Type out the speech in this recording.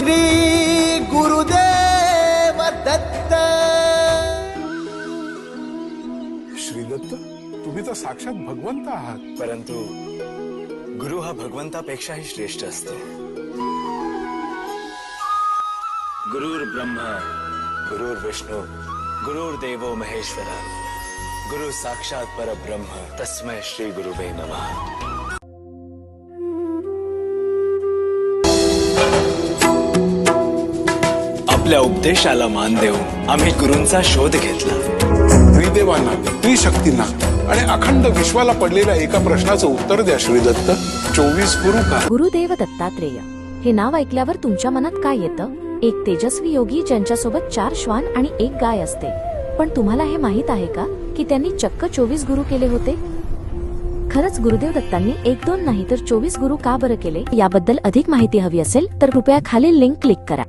श्री गुरुदेव दत्त. श्रीदत्त, तुम्ही तर साक्षात भगवंत आहात. परंतु गुरु हा भगवंतापेक्षाही श्रेष्ठ असतो. गुरुर् ब्रह्मा गुरुर्विष्णू गुरुर्देवो महेश्वरा गुरु साक्षात परब्रह्म तस्मै श्री गुरुवे नमः. आपल्या उपदेशाला मान देऊन आम्ही गुरूंचा शोध घेतला. त्रिदेवांना, त्रिशक्तींना आणि अखंड विश्वाला पडलेल्या एका प्रश्नाचं उत्तर द्या श्रीदत्त. 24 गुरु का? गुरुदेव दत्तात्रेय हे नाव ऐकल्यावर तुमच्या मनात काय येतं? एक तेजस्वी योगी ज्यांच्यासोबत 4 श्वान आणि 1 गाय असते. पण तुम्हाला हे माहित आहे का की त्यांनी चक्क 24 गुरु केले होते? खरंच गुरुदेव दत्तांनी 1-2 नाही तर 24 गुरु का बरं केले? याबद्दल अधिक माहिती हवी असेल तर कृपया खालील लिंक क्लिक करा.